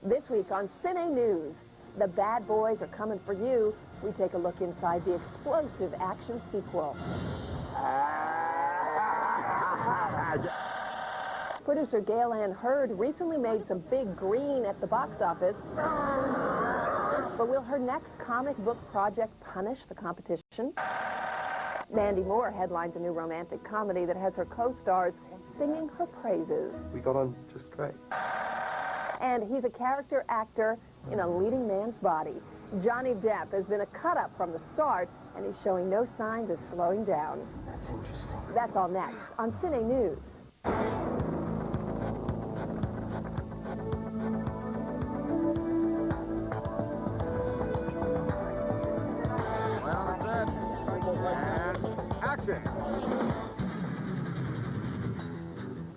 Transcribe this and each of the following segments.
This week on Cine News, the bad boys are coming for you. We take a look inside the explosive action sequel. Producer Gail Ann Hurd recently made some big green at the box office. But will her next comic book project punish the competition? Mandy Moore headlines a new romantic comedy that has her co-stars singing her praises. We got on just great. And he's a character actor in a leading man's body. Johnny Depp has been a cut-up from the start, and he's showing no signs of slowing down. That's interesting. That's all next on Cine News.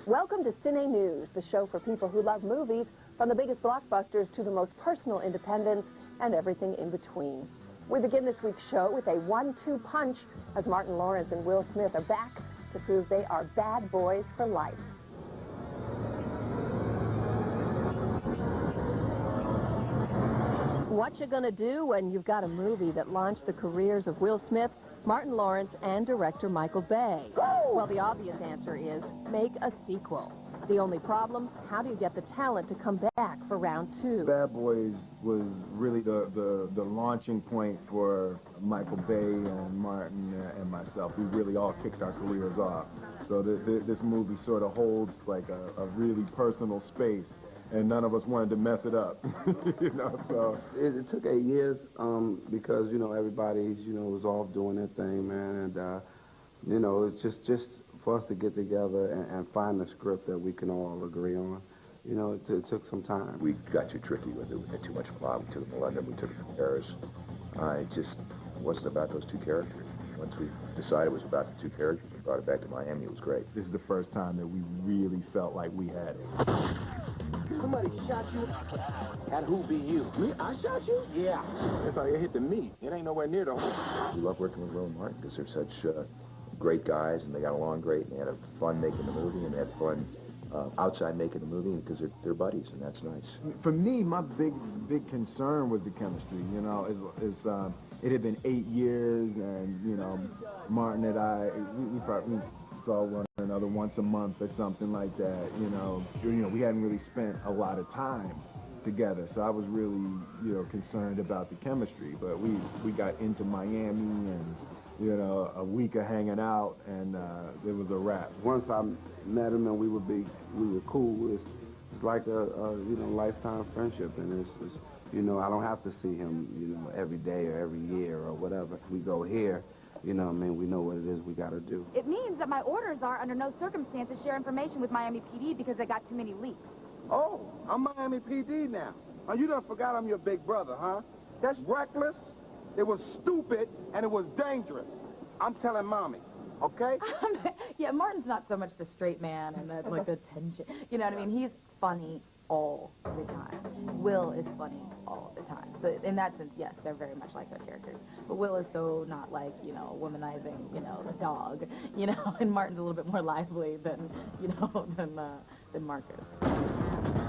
Welcome to Cine News, the show for people who love movies, from the biggest blockbusters to the most personal independence and everything in between. We begin this week's show with a 1-2 punch as Martin Lawrence and Will Smith are back to prove they are bad boys for life. What you gonna do when you've got a movie that launched the careers of Will Smith, Martin Lawrence, and director Michael Bay? Well, the obvious answer is make a sequel. The only problem, how do you get the talent to come back for round 2? Bad Boys was really the launching point for Michael Bay and Martin and myself. We really all kicked our careers off. So this movie sort of holds like a really personal space, and none of us wanted to mess it up, you know, so. It took 8 years because, you know, everybody, you know, was off doing their thing, man, and, you know, it's just for us to get together and find a script that we can all agree on. You know, it took some time. We got too tricky with it. We had too much plot. We took it to London. We took it to Paris. It just wasn't about those two characters. Once we decided it was about the two characters, we brought it back to Miami. It was great. This is the first time that we really felt like we had it. Somebody shot you? And who be you? Me? I shot you? Yeah. It's like it hit the meat. It ain't nowhere near the hole. We love working with Will and Martin because they're such great guys, and they got along great, and they had fun making the movie, and they had fun outside making the movie because they're buddies, and that's nice. For me, my big concern was the chemistry. You know, it had been 8 years, and you know, Martin and I, we probably saw one another once a month or something like that. You know, we hadn't really spent a lot of time together, so I was really, you know, concerned about the chemistry. But we got into Miami, and you know, a week of hanging out, and it was a wrap. Once I met him and we were cool, it's like a you know, lifetime friendship, and it's you know, I don't have to see him, you know, every day or every year or whatever. We go here, you know what I mean, we know what it is we got to do. It means that my orders are, under no circumstances, share information with Miami PD because they got too many leaks. Oh, I'm Miami PD now. Oh, you done forgot I'm your big brother, huh? That's reckless, it was stupid, and it was dangerous. I'm telling Mommy, okay? Yeah, Martin's not so much the straight man and the, like, the tension. You know what I mean? He's funny all the time. Will is funny all the time. So in that sense, yes, they're very much like their characters. But Will is so not like, you know, womanizing, you know, the dog, you know, and Martin's a little bit more lively than, you know, than Marcus.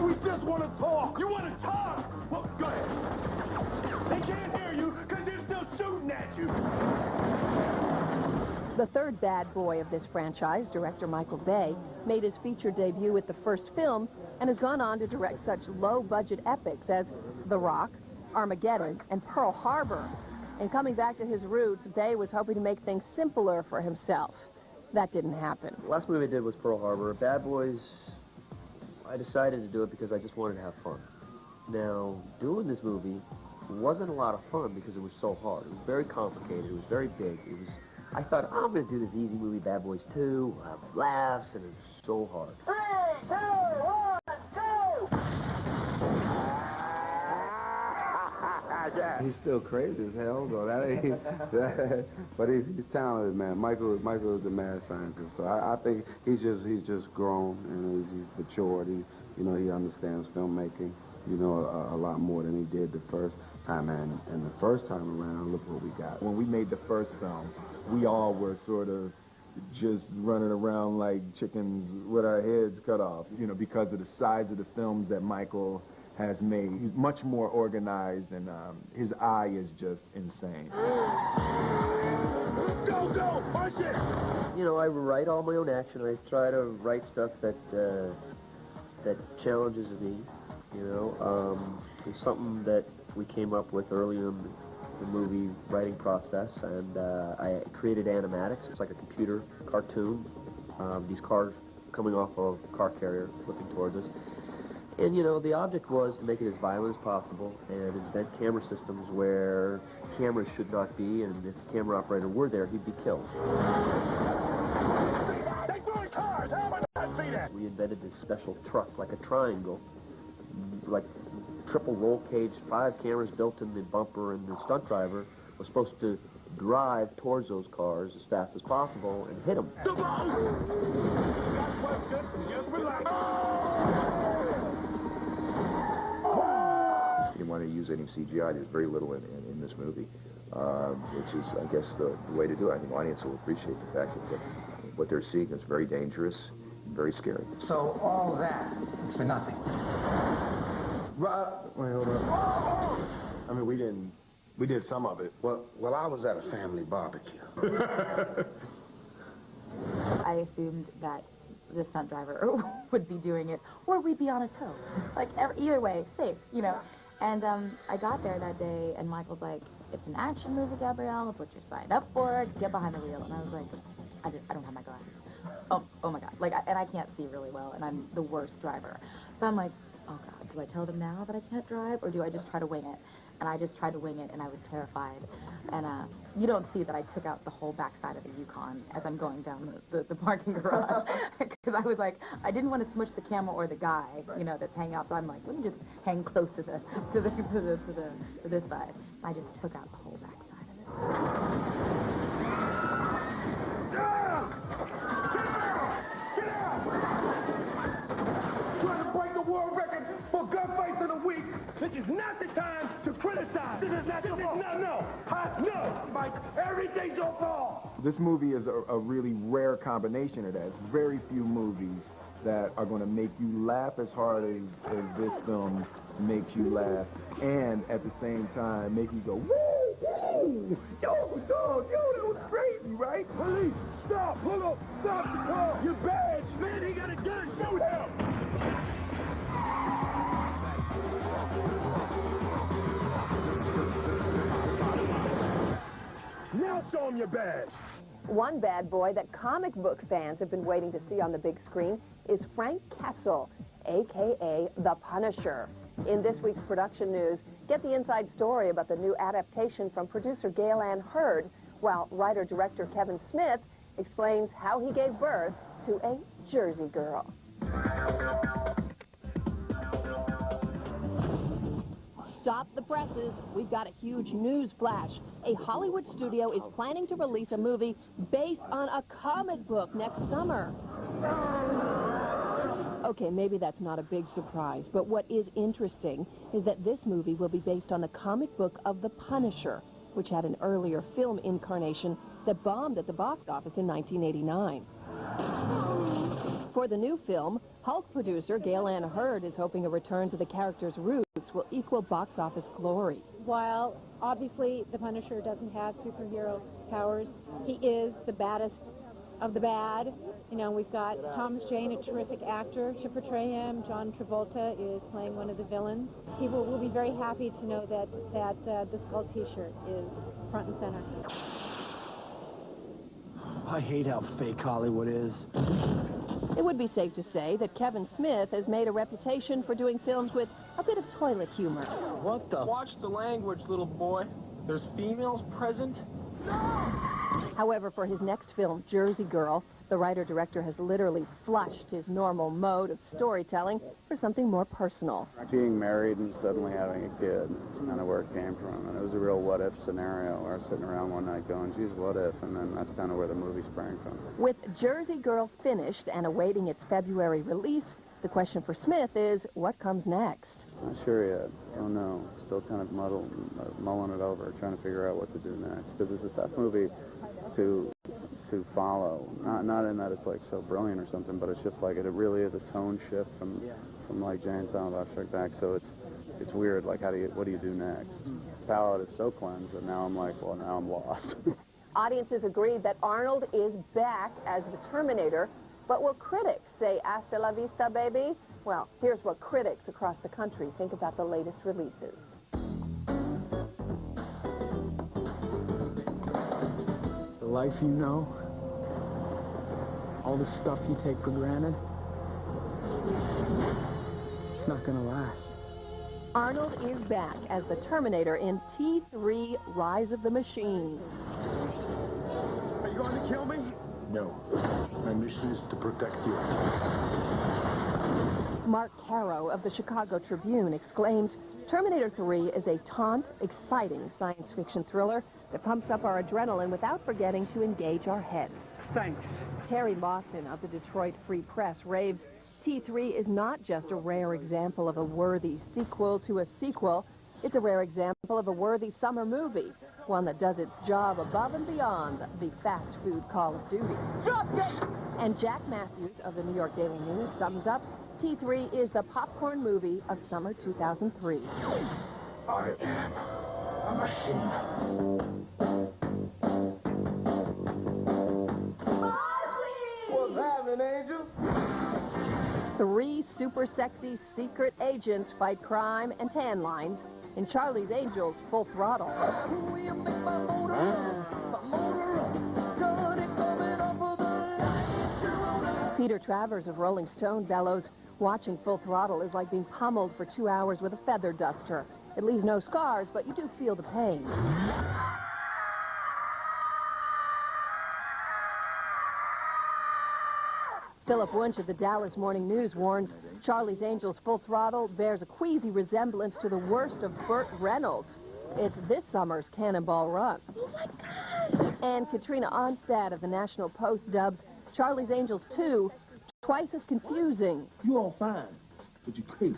We just want to talk. You want to talk? Well, go ahead. They can't hear you because they're still shooting at you. The third bad boy of this franchise, director Michael Bay, made his feature debut with the first film and has gone on to direct such low-budget epics as The Rock, Armageddon, and Pearl Harbor. And coming back to his roots, Bay was hoping to make things simpler for himself. That didn't happen. The last movie I did was Pearl Harbor. Bad Boys, I decided to do it because I just wanted to have fun. Now, doing this movie wasn't a lot of fun because it was so hard. It was very complicated. It was very big. I thought, I'm going to do this easy movie, Bad Boys 2. We'll have laughs, and it was so hard. 3, 2, 1, go! He's still crazy as hell, though. But he's talented, man. Michael is the mad scientist. So I think he's just grown, and he's matured. You know, he understands filmmaking, you know, a lot more than he did the first time. And the first time around, look what we got. When we made the first film, we all were sort of just running around like chickens with our heads cut off, you know, because of the size of the films that Michael has made. He's much more organized, and his eye is just insane. Go, go, push it! You know, I write all my own action. I try to write stuff that that challenges me. You know, it's something that we came up with early in the movie writing process, and I created animatics. It's like a computer cartoon. These cars coming off of a car carrier, flipping towards us. And, you know, the object was to make it as violent as possible and invent camera systems where cameras should not be, and if the camera operator were there, he'd be killed. They throwing cars! How am I not see that? We invented this special truck, like a triangle, like triple roll cage, 5 cameras built in the bumper, and the stunt driver was supposed to drive towards those cars as fast as possible and hit them. The boat! That's what's good. Just relax. Didn't want to use any CGI. There's very little in this movie, which is, I guess, the way to do it. I think the audience will appreciate the fact that what they're seeing is very dangerous and very scary. So all that is for nothing. Wait, hold on. I mean, we did some of it. Well, I was at a family barbecue. I assumed that the stunt driver would be doing it, or we'd be on a tow. Like, either way, safe, you know. And I got there that day, and Michael's like, it's an action movie, Gabrielle. It's what you signed up for. Get behind the wheel. And I was like, I don't have my glasses. Oh my God. Like, and I can't see really well, and I'm the worst driver. So I'm like, oh God, do I tell them now that I can't drive, or do I just try to wing it? And I just tried to wing it, and I was terrified. And you don't see that I took out the whole backside of the Yukon as I'm going down the parking garage. Because I was like, I didn't want to smush the camera or the guy, you know, that's hanging out. So I'm like, let me just hang close to this side. I just took out the whole backside of it. Trying to break the world record for gunfights in a week. This is not the time to criticize. This is not your fault. No. Mike, everything's your fault. This movie is a really rare combination of that. It's very few movies that are going to make you laugh as hard as this film makes you laugh, and at the same time make you go, woo, woo, yo, dog, yo, that was crazy, right? Police, stop, pull up, stop the car. Your badge, man, he got a gun, shoot him. Now show him your badge. One bad boy that comic book fans have been waiting to see on the big screen is Frank Castle, a.k.a. The Punisher. In this week's production news, get the inside story about the new adaptation from producer Gail Ann Hurd, while writer-director Kevin Smith explains how he gave birth to a Jersey girl. Stop the presses. We've got a huge news flash. A Hollywood studio is planning to release a movie based on a comic book next summer. Okay, maybe that's not a big surprise, but what is interesting is that this movie will be based on the comic book of The Punisher, which had an earlier film incarnation that bombed at the box office in 1989. For the new film, Hulk producer Gail Ann Hurd is hoping a return to the character's roots will equal box office glory. While obviously the Punisher doesn't have superhero powers, he is the baddest of the bad. You know, we've got Thomas Jane, a terrific actor, to portray him. John Travolta is playing one of the villains. People will be very happy to know that the Skull t-shirt is front and center. I hate how fake Hollywood is. It would be safe to say that Kevin Smith has made a reputation for doing films with a bit of toilet humor. What the? Watch the language, little boy. There's females present? However, for his next film, Jersey Girl, the writer-director has literally flushed his normal mode of storytelling for something more personal. Being married and suddenly having a kid is kind of where it came from. And it was a real what-if scenario where I was sitting around one night going, geez, what if? And then that's kind of where the movie sprang from. With Jersey Girl finished and awaiting its February release, the question for Smith is, what comes next? Not sure yet. Don't know. Still kind of mulling it over, trying to figure out what to do next. Because it's a tough movie to follow. Not in that it's like so brilliant or something, but it's just like it really is a tone shift from like Jay and Silent Bob Strike Back. So it's weird. Like, what do you do next? Palette is so cleansed that now I'm like, well, now I'm lost. Audiences agreed that Arnold is back as the Terminator, but will critics say hasta la vista, baby? Well, here's what critics across the country think about the latest releases. The life you know, all the stuff you take for granted, it's not gonna last. Arnold is back as the Terminator in T3 Rise of the Machines. Are you going to kill me? No. My mission is to protect you. Mark Caro of the Chicago Tribune exclaims, Terminator 3 is a taut, exciting science fiction thriller that pumps up our adrenaline without forgetting to engage our heads. Thanks. Terry Lawson of the Detroit Free Press raves, T3 is not just a rare example of a worthy sequel to a sequel. It's a rare example of a worthy summer movie, one that does its job above and beyond the fast food Call of Duty. Drop it! And Jack Matthews of the New York Daily News sums up, T3 is the popcorn movie of summer 2003. I am a machine. What's happening, Angel? 3 super sexy secret agents fight crime and tan lines in Charlie's Angels Full Throttle. Peter Travers of Rolling Stone bellows, watching Full Throttle is like being pummeled for 2 hours with a feather duster. It leaves no scars, but you do feel the pain. Philip Wunsch of the Dallas Morning News warns Charlie's Angels Full Throttle bears a queasy resemblance to the worst of Burt Reynolds. It's this summer's Cannonball Run. Oh my God! And Katrina Onstad of the National Post dubs Charlie's Angels 2 twice as confusing. You all fine, but you crazy.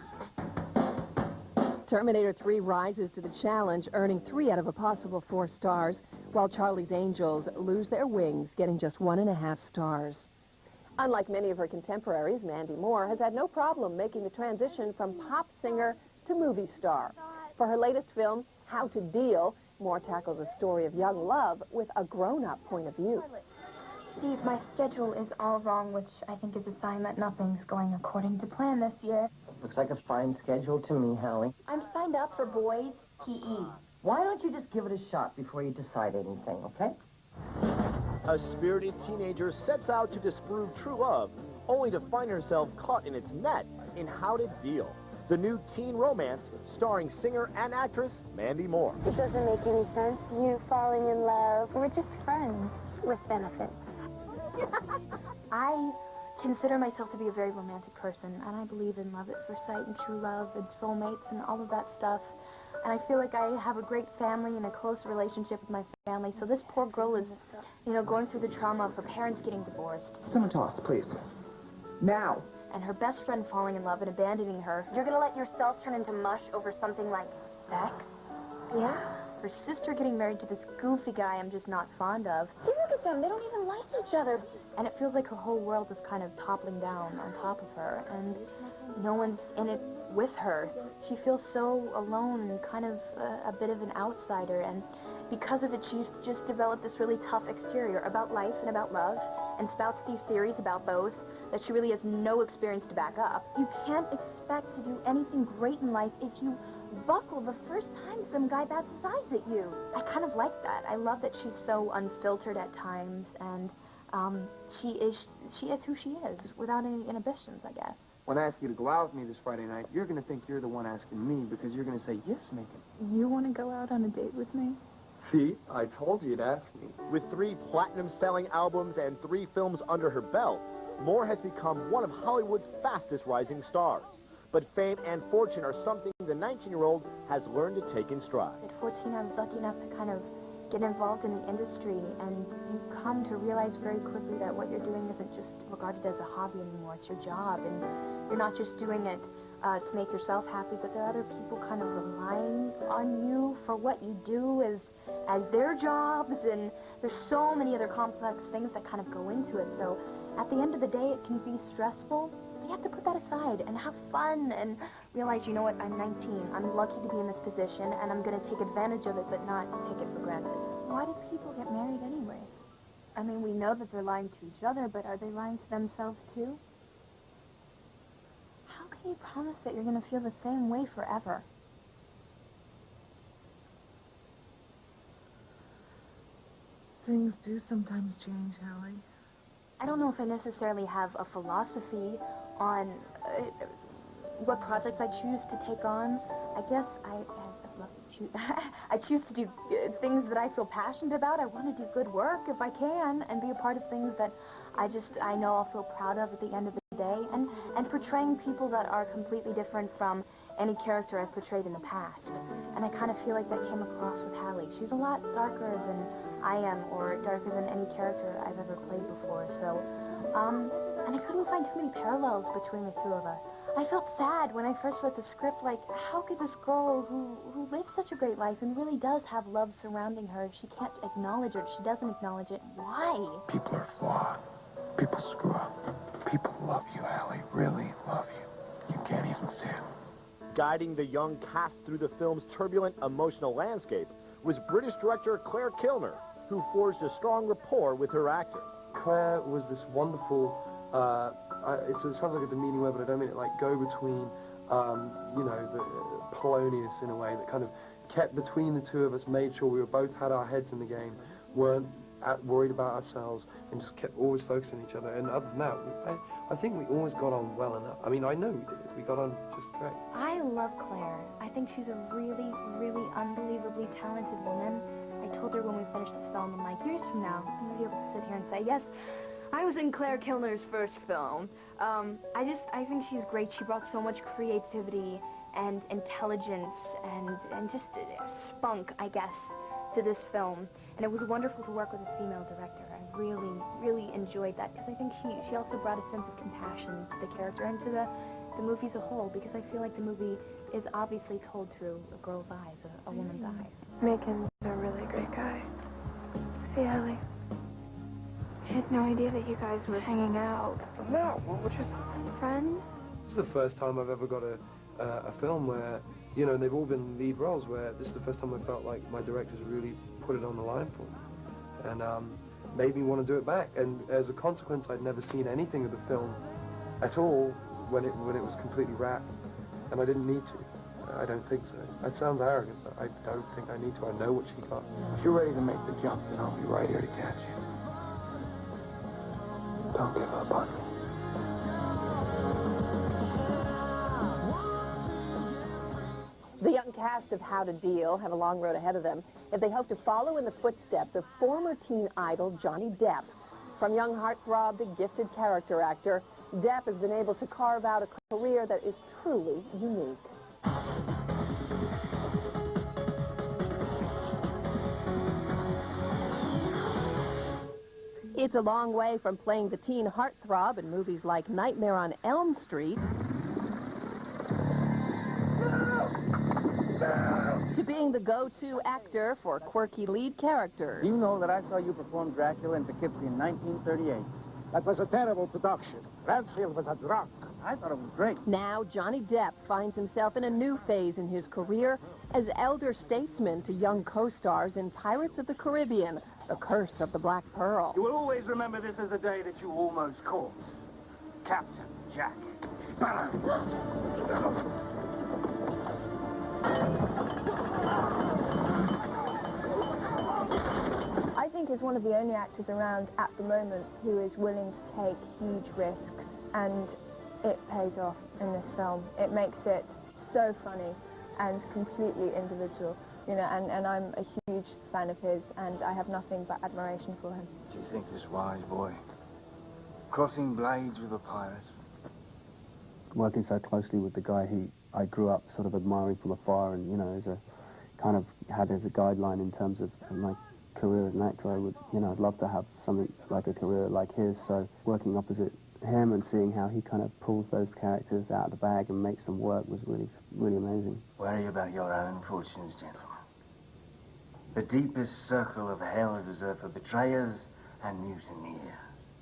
Terminator 3 rises to the challenge, earning 3 out of a possible 4 stars, while Charlie's Angels lose their wings, getting just 1.5 stars. Unlike many of her contemporaries, Mandy Moore has had no problem making the transition from pop singer to movie star. For her latest film, How to Deal, Moore tackles a story of young love with a grown-up point of view. Steve, my schedule is all wrong, which I think is a sign that nothing's going according to plan this year. Looks like a fine schedule to me, Hallie. I'm signed up for boys PE. Why don't you just give it a shot before you decide anything, okay? A spirited teenager sets out to disprove true love, only to find herself caught in its net in How to Deal, the new teen romance starring singer and actress Mandy Moore. It doesn't make any sense, you falling in love. We're just friends with benefits. I consider myself to be a very romantic person, and I believe in love at first sight and true love and soulmates and all of that stuff. And I feel like I have a great family and a close relationship with my family. So this poor girl is, you know, going through the trauma of her parents getting divorced. Someone toss, please. Now. And her best friend falling in love and abandoning her. You're gonna let yourself turn into mush over something like sex? Yeah. Her sister getting married to this goofy guy I'm just not fond of. See, look at them. They don't even like each other. And it feels like her whole world is kind of toppling down on top of her. And no one's in it with her. She feels so alone and kind of a bit of an outsider. And because of it, she's just developed this really tough exterior about life and about love and spouts these theories about both that she really has no experience to back up. You can't expect to do anything great in life if you buckle the first time some guy bats his eyes at you. I kind of like that. I love that she's so unfiltered at times, and she is who she is, without any inhibitions, I guess. When I ask you to go out with me this Friday night, you're going to think you're the one asking me because you're going to say, yes, Megan. You want to go out on a date with me? See, I told you you'd ask me. With 3 platinum-selling albums and 3 films under her belt, Moore has become one of Hollywood's fastest rising stars. But fame and fortune are something the 19-year-old has learned to take in stride. At 14, I was lucky enough to kind of get involved in the industry, and you come to realize very quickly that what you're doing isn't just regarded as a hobby anymore. It's your job, and you're not just doing it to make yourself happy, but there are other people kind of relying on you for what you do as their jobs, and there's so many other complex things that kind of go into it. So at the end of the day, it can be stressful. You have to put that aside and have fun and realize, you know what, I'm 19. I'm lucky to be in this position, and I'm going to take advantage of it, but not take it for granted. Why do people get married anyways? I mean, we know that they're lying to each other, but are they lying to themselves too? How can you promise that you're going to feel the same way forever? Things do sometimes change, Hallie. I don't know if I necessarily have a philosophy on what projects I choose to take on. I guess I choose to do things that I feel passionate about. I want to do good work if I can, and be a part of things that I know I'll feel proud of at the end of the day, and portraying people that are completely different from any character I've portrayed in the past. And I kind of feel like that came across with Hallie. She's a lot darker than I am, or darker than any character I've ever played before. So, and I couldn't find too many parallels between the two of us. I felt sad when I first read the script, like, how could this girl who lives such a great life and really does have love surrounding her, she can't acknowledge it, she doesn't acknowledge it, why? People are flawed. People screw up. People love you, Hallie, really love you. You can't even see it. Guiding the young cast through the film's turbulent emotional landscape was British director Claire Kilner, who forged a strong rapport with her actor. Claire was this wonderful, it sounds like a demeaning word, but I don't mean it, like go-between, you know, the Polonius in a way that kind of kept between the two of us, made sure we were both had our heads in the game, weren't worried about ourselves, and just kept always focusing on each other. And other than that, I think we always got on well enough. I mean, I know we did. We got on just great. I love Claire. I think she's a really, really unbelievably talented woman. I told her when we finished the film, I'm like, years from now, I'm going to be able to sit here and say, yes, I was in Claire Kilner's first film. I think she's great. She brought so much creativity and intelligence and just spunk, I guess, to this film. And it was wonderful to work with a female director. I really, really enjoyed that, because I think she also brought a sense of compassion to the character and to the movie as a whole, because I feel like the movie is obviously told through a girl's eyes, a woman's eyes. Macon's a really great guy. See, Hallie? I had no idea that you guys were hanging out. No, we're just friends. This is the first time I've ever got a film where, you know, they've all been lead roles, where this is the first time I felt like my directors really put it on the line for me. And made me want to do it back. And as a consequence, I'd never seen anything of the film at all when it was completely wrapped. And I didn't need to. I don't think so. That sounds arrogant, but I don't think I need to. I know what she got. If you're ready to make the jump, then I'll be right here to catch you. Don't give up on me. The young cast of How to Deal have a long road ahead of them if they hope to follow in the footsteps of former teen idol Johnny Depp. From young heartthrob to gifted character actor, Depp has been able to carve out a career that is truly unique. It's a long way from playing the teen heartthrob in movies like Nightmare on Elm Street to being the go-to actor for quirky lead characters. Do you know that I saw you perform Dracula in Poughkeepsie in 1938? That was a terrible production. Redfield was a drunk. I thought it was great. Now, Johnny Depp finds himself in a new phase in his career as elder statesman to young co-stars in Pirates of the Caribbean, The Curse of the Black Pearl. You will always remember this as the day that you almost caught Captain Jack Sparrow. I think he's one of the only actors around at the moment who is willing to take huge risks, and it pays off in this film. It makes it so funny and completely individual, you know, and I'm a huge fan of his, and I have nothing but admiration for him. Do you think this wise, boy? Crossing blades with a pirate? Working so closely with the guy who I grew up sort of admiring from afar, and, you know, as a kind of had as a guideline in terms of my career as an actor, I would, you know, I'd love to have something like a career like his. So working opposite him and seeing how he kind of pulls those characters out of the bag and makes them work was really, really amazing. Worry about your own fortunes, gentlemen. The deepest circle of hell is reserved for betrayers and mutineers.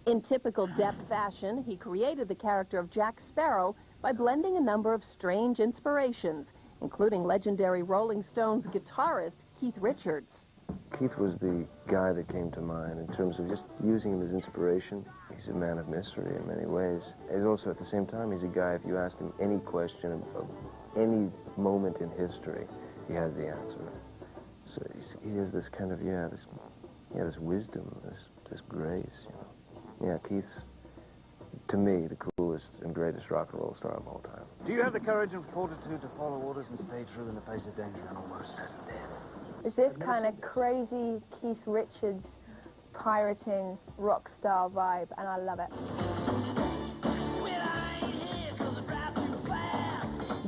In typical Depp fashion, he created the character of Jack Sparrow by blending a number of strange inspirations, including legendary Rolling Stones guitarist Keith Richards. Keith was the guy that came to mind in terms of just using him as inspiration. He's a man of mystery in many ways. He's also, at the same time, he's a guy, if you asked him any question of any moment in history, he has the answer. So he has this kind of, this wisdom, this grace, Yeah, Keith's, to me, the coolest and greatest rock and roll star of all time. Do you have the courage and fortitude to follow orders and stay true in the face of danger and almost certain death? It's this kind of crazy Keith Richards pirating rock star vibe, and I love it.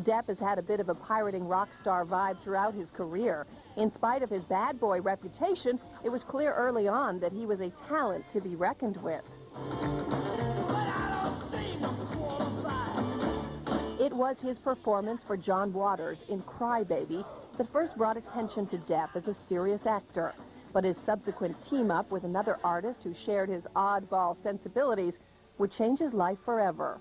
Depp has had a bit of a pirating rock star vibe throughout his career. In spite of his bad boy reputation, it was clear early on that he was a talent to be reckoned with. It was his performance for John Waters in Cry Baby that first brought attention to Depp as a serious actor. But his subsequent team-up with another artist who shared his oddball sensibilities would change his life forever.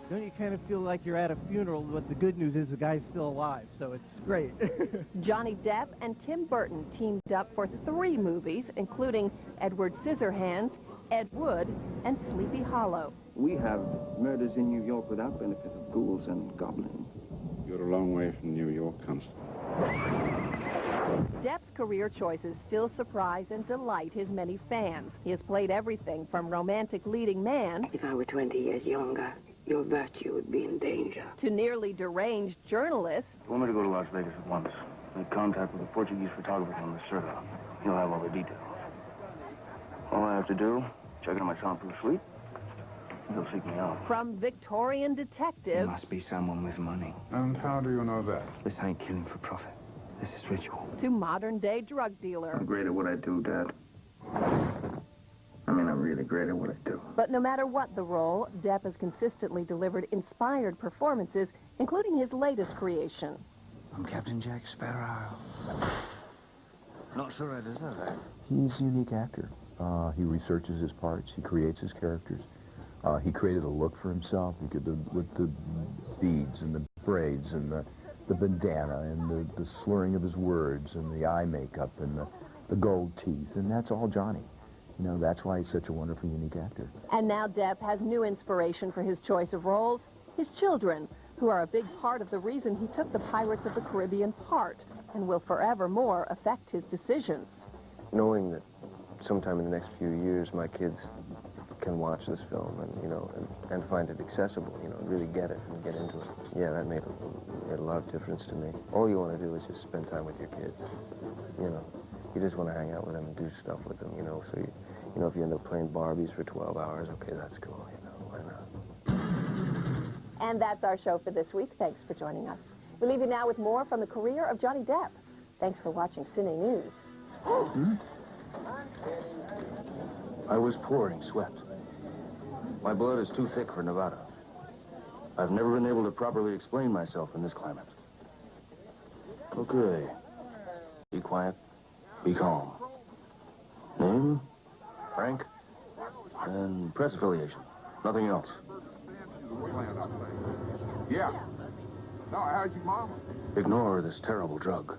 Don't you kind of feel like you're at a funeral, but the good news is the guy's still alive, so it's great. Johnny Depp and Tim Burton teamed up for 3 movies, including Edward Scissorhands, Ed Wood, and Sleepy Hollow. We have murders in New York without benefit of ghouls and goblins. You're a long way from New York, Constable. Depp's career choices still surprise and delight his many fans. He has played everything from romantic leading man... If I were 20 years younger, your virtue would be in danger. ...to nearly deranged journalist... I want me to go to Las Vegas at once. Make contact with a Portuguese photographer on the Serra. He'll have all the details. All I have to do, check into my soundproof suite. He'll seek me out. From Victorian detective... It must be someone with money. And how do you know that? This ain't killing for profit. This is ritual. ...to modern-day drug dealer. I'm great at what I do, Dad. I mean, I'm really great at what I do. But no matter what the role, Depp has consistently delivered inspired performances, including his latest creation. I'm Captain Jack Sparrow. Not sure I deserve that. He's a unique actor. He researches his parts. He creates his characters. He created a look for himself. He could, with the beads and the braids and the bandana and the slurring of his words and the eye makeup and the gold teeth. And that's all Johnny. You know, that's why he's such a wonderful, unique actor. And now Depp has new inspiration for his choice of roles. His children, who are a big part of the reason he took the Pirates of the Caribbean part and will forevermore affect his decisions. Knowing that sometime in the next few years my kids can watch this film and, you know, and find it accessible, you know, really get it and get into it. Yeah, that made a lot of difference to me. All you want to do is just spend time with your kids, you know. You just want to hang out with them and do stuff with them, you know, so you know, if you end up playing Barbies for 12 hours, okay, that's cool, you know, why not? And that's our show for this week. Thanks for joining us. We leave you now with more from the career of Johnny Depp. Thanks for watching Cine News. I was pouring sweat. My blood is too thick for Nevada. I've never been able to properly explain myself in this climate. Okay. Be quiet. Be calm. Name? Frank? And press affiliation. Nothing else. Yeah. No, how's your mama? Ignore this terrible drug.